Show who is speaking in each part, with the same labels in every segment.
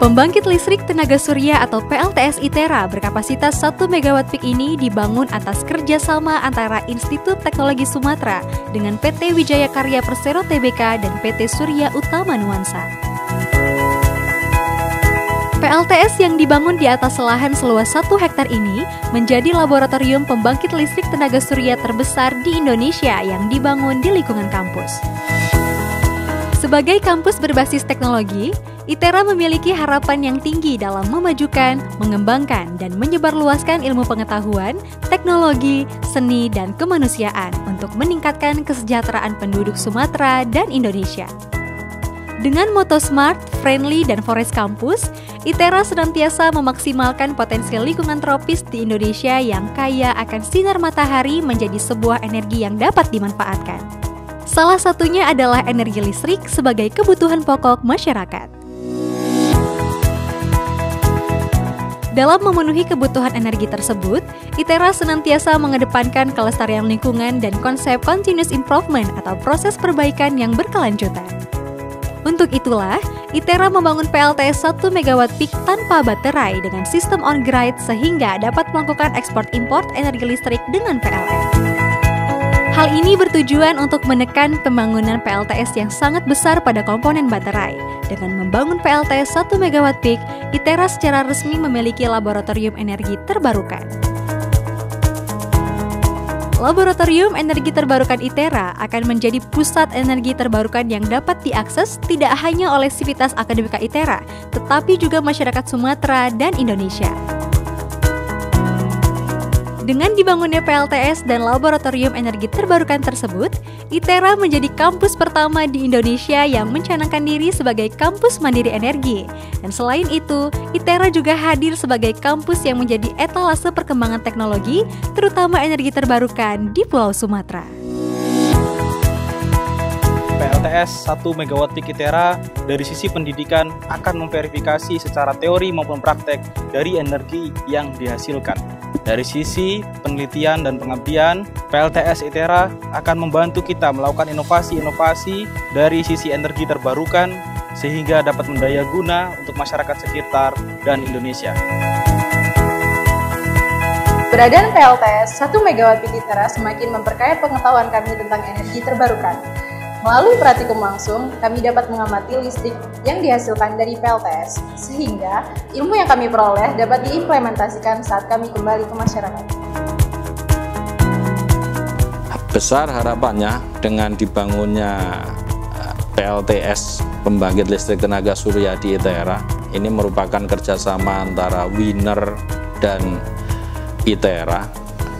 Speaker 1: Pembangkit listrik tenaga surya atau PLTS ITERA berkapasitas 1 MW peak ini dibangun atas kerjasama antara Institut Teknologi Sumatera dengan PT Wijaya Karya Persero Tbk dan PT Surya Utama Nuansa. PLTS yang dibangun di atas lahan seluas 1 hektar ini menjadi laboratorium pembangkit listrik tenaga surya terbesar di Indonesia yang dibangun di lingkungan kampus. Sebagai kampus berbasis teknologi, ITERA memiliki harapan yang tinggi dalam memajukan, mengembangkan, dan menyebarluaskan ilmu pengetahuan, teknologi, seni, dan kemanusiaan untuk meningkatkan kesejahteraan penduduk Sumatera dan Indonesia. Dengan moto Smart, Friendly, dan Forest Campus, ITERA senantiasa memaksimalkan potensi lingkungan tropis di Indonesia yang kaya akan sinar matahari menjadi sebuah energi yang dapat dimanfaatkan. Salah satunya adalah energi listrik sebagai kebutuhan pokok masyarakat. Dalam memenuhi kebutuhan energi tersebut, ITERA senantiasa mengedepankan kelestarian lingkungan dan konsep continuous improvement atau proses perbaikan yang berkelanjutan. Untuk itulah, ITERA membangun PLTS 1 MW peak tanpa baterai dengan sistem on-grid sehingga dapat melakukan ekspor-import energi listrik dengan PLN. Hal ini bertujuan untuk menekan pembangunan PLTS yang sangat besar pada komponen baterai. Dengan membangun PLTS 1 MW peak, ITERA secara resmi memiliki laboratorium energi terbarukan. Laboratorium Energi Terbarukan ITERA akan menjadi pusat energi terbarukan yang dapat diakses tidak hanya oleh sivitas akademika ITERA, tetapi juga masyarakat Sumatera dan Indonesia. Dengan dibangunnya PLTS dan Laboratorium Energi Terbarukan tersebut, ITERA menjadi kampus pertama di Indonesia yang mencanangkan diri sebagai kampus mandiri energi. Dan selain itu, ITERA juga hadir sebagai kampus yang menjadi etalase perkembangan teknologi, terutama energi terbarukan di Pulau Sumatera.
Speaker 2: PLTS 1 MW peak ITERA dari sisi pendidikan akan memverifikasi secara teori maupun praktek dari energi yang dihasilkan. Dari sisi penelitian dan pengabdian, PLTS ITERA akan membantu kita melakukan inovasi-inovasi dari sisi energi terbarukan sehingga dapat mendaya guna untuk masyarakat sekitar dan Indonesia.
Speaker 3: Keberadaan PLTS 1 MW peak ITERA semakin memperkaya pengetahuan kami tentang energi terbarukan. Melalui praktikum langsung, kami dapat mengamati listrik yang dihasilkan dari PLTS, sehingga ilmu yang kami peroleh dapat diimplementasikan saat kami kembali ke masyarakat.
Speaker 4: Besar harapannya dengan dibangunnya PLTS, pembangkit listrik tenaga surya di ITERA. Ini merupakan kerjasama antara Winer dan ITERA.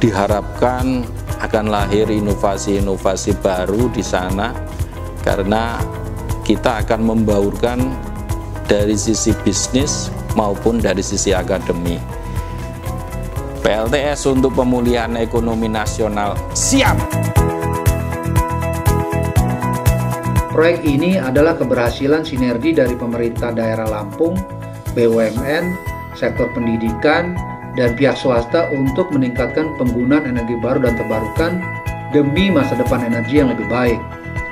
Speaker 4: Diharapkan akan lahir inovasi-inovasi baru di sana karena kita akan membaurkan dari sisi bisnis maupun dari sisi akademi. PLTS untuk pemulihan ekonomi nasional siap.
Speaker 5: Proyek ini adalah keberhasilan sinergi dari pemerintah daerah Lampung, BUMN, sektor pendidikan, dan pihak swasta untuk meningkatkan penggunaan energi baru dan terbarukan demi masa depan energi yang lebih baik.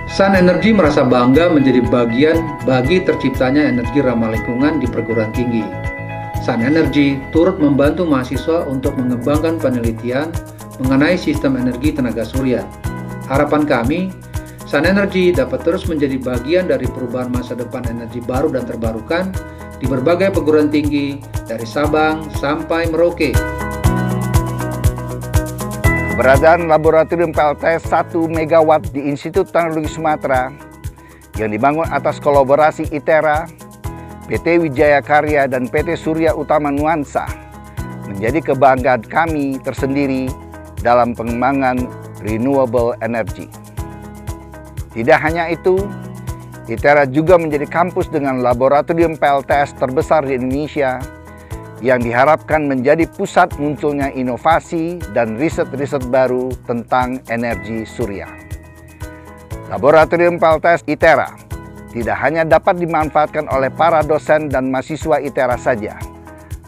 Speaker 5: Sun Energy merasa bangga menjadi bagian bagi terciptanya energi ramah lingkungan di perguruan tinggi. Sun Energy turut membantu mahasiswa untuk mengembangkan penelitian mengenai sistem energi tenaga surya. Harapan kami, Sun Energy dapat terus menjadi bagian dari perubahan masa depan energi baru dan terbarukan di berbagai perguruan tinggi dari Sabang sampai Merauke.
Speaker 6: Keberadaan laboratorium PLTS 1 MW di Institut Teknologi Sumatera yang dibangun atas kolaborasi ITERA, PT Wijaya Karya, dan PT Surya Utama Nuansa menjadi kebanggaan kami tersendiri dalam pengembangan renewable energy. Tidak hanya itu, ITERA juga menjadi kampus dengan laboratorium PLTS terbesar di Indonesia yang diharapkan menjadi pusat munculnya inovasi dan riset-riset baru tentang energi surya. Laboratorium PLTS ITERA tidak hanya dapat dimanfaatkan oleh para dosen dan mahasiswa ITERA saja,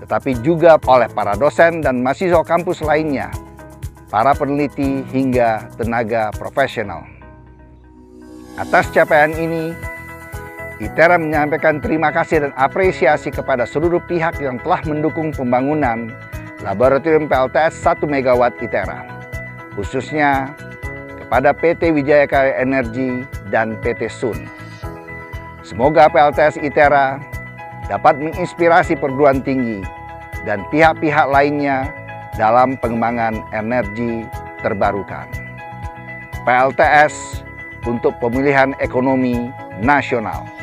Speaker 6: tetapi juga oleh para dosen dan mahasiswa kampus lainnya, para peneliti hingga tenaga profesional. Atas capaian ini, ITERA menyampaikan terima kasih dan apresiasi kepada seluruh pihak yang telah mendukung pembangunan Laboratorium PLTS 1 MW ITERA, khususnya kepada PT Wijaya Karya Energi dan PT Sun. Semoga PLTS ITERA dapat menginspirasi perguruan tinggi dan pihak-pihak lainnya dalam pengembangan energi terbarukan. PLTS untuk pemulihan ekonomi nasional.